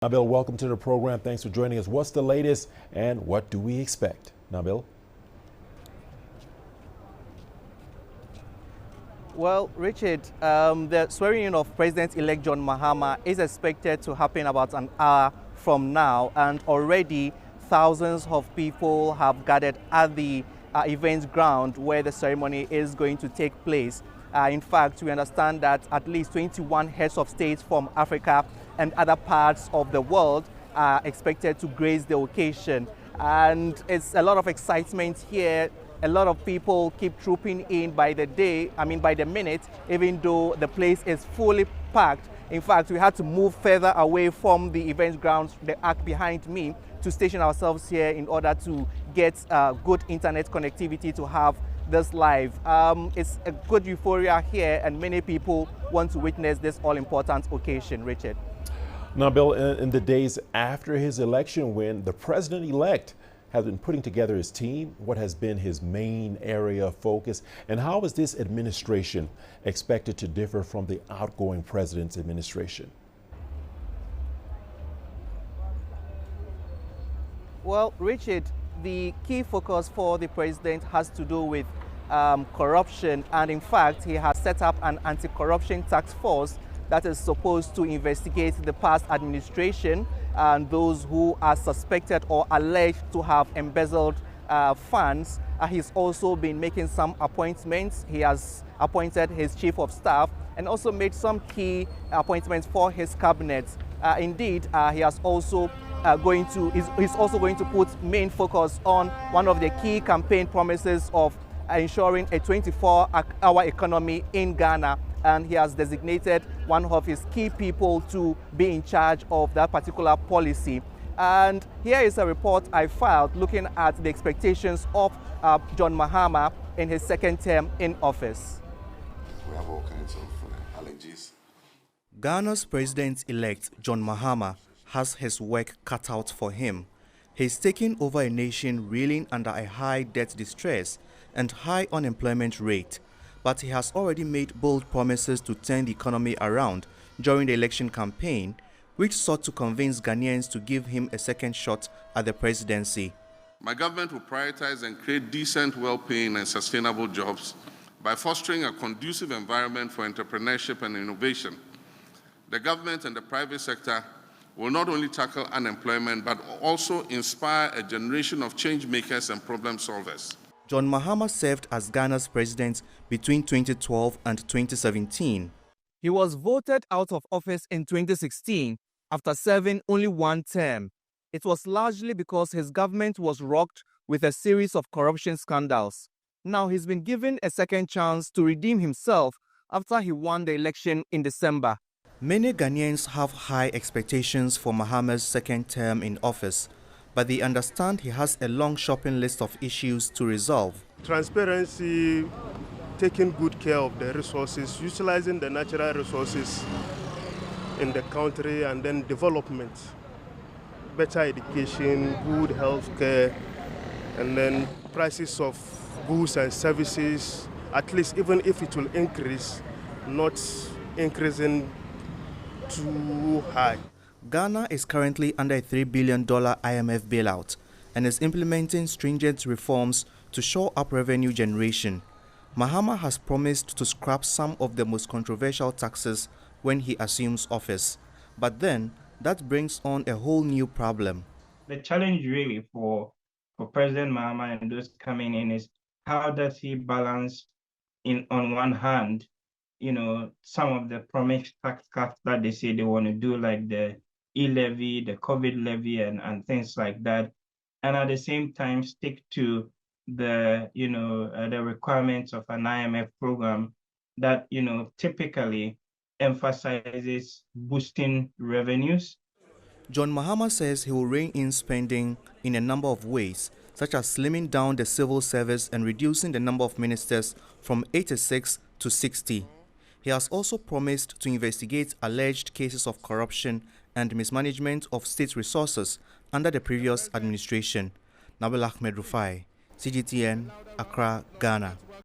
Nabil, welcome to the program. Thanks for joining us. What's the latest and what do we expect? Nabil? Well, Richard, the swearing-in of President-elect John Mahama is expected to happen about an hour from now, and already thousands of people have gathered at the event ground where the ceremony is going to take place. In fact, we understand that at least 21 heads of state from Africa and other parts of the world are expected to grace the occasion. And it's a lot of excitement here. A lot of people keep trooping in by the minute, even though the place is fully packed. In fact, we had to move further away from the event grounds, the arc behind me, to station ourselves here in order to get good internet connectivity to have this live. It's a good euphoria here, and many people want to witness this all-important occasion, Richard. Nabil, in the days after his election win, the president-elect has been putting together his team. What has been his main area of focus, and how is this administration expected to differ from the outgoing president's administration? Well, Richard, the key focus for the president has to do with corruption, and in fact, he has set up an anti-corruption task force that is supposed to investigate the past administration and those who are suspected or alleged to have embezzled funds. He's also been making some appointments. He has appointed his chief of staff and also made some key appointments for his cabinet. Indeed, he has also he's also going to put main focus on one of the key campaign promises of ensuring a 24-hour economy in Ghana, and he has designated one of his key people to be in charge of that particular policy. And here is a report I filed looking at the expectations of John Mahama in his second term in office. We have all kinds of allergies. Ghana's president-elect John Mahama has his work cut out for him. He's taking over a nation reeling under a high debt distress and high unemployment rate. But he has already made bold promises to turn the economy around during the election campaign, which sought to convince Ghanaians to give him a second shot at the presidency. My government will prioritize and create decent, well-paying and sustainable jobs by fostering a conducive environment for entrepreneurship and innovation. The government and the private sector will not only tackle unemployment, but also inspire a generation of change makers and problem solvers. John Mahama served as Ghana's president between 2012 and 2017. He was voted out of office in 2016 after serving only one term. It was largely because his government was rocked with a series of corruption scandals. Now he's been given a second chance to redeem himself after he won the election in December. Many Ghanaians have high expectations for Mahama's second term in office, but they understand he has a long shopping list of issues to resolve. Transparency, taking good care of the resources, utilizing the natural resources in the country, and then development, better education, good health care, and then prices of goods and services, at least even if it will increase, not increasing too high. Ghana is currently under a $3 billion IMF bailout and is implementing stringent reforms to shore up revenue generation. Mahama has promised to scrap some of the most controversial taxes when he assumes office. But then, that brings on a whole new problem. The challenge really for President Mahama and those coming in is how does he balance on one hand, some of the promised tax cuts that they say they want to do, like the e-levy, the COVID levy, and things like that, and at the same time stick to the the requirements of an IMF program that typically emphasizes boosting revenues. John Mahama says he will rein in spending in a number of ways, such as slimming down the civil service and reducing the number of ministers from 86 to 60. He has also promised to investigate alleged cases of corruption and mismanagement of state resources under the previous administration. Nabil Ahmed Rufai, CGTN, Accra, Ghana.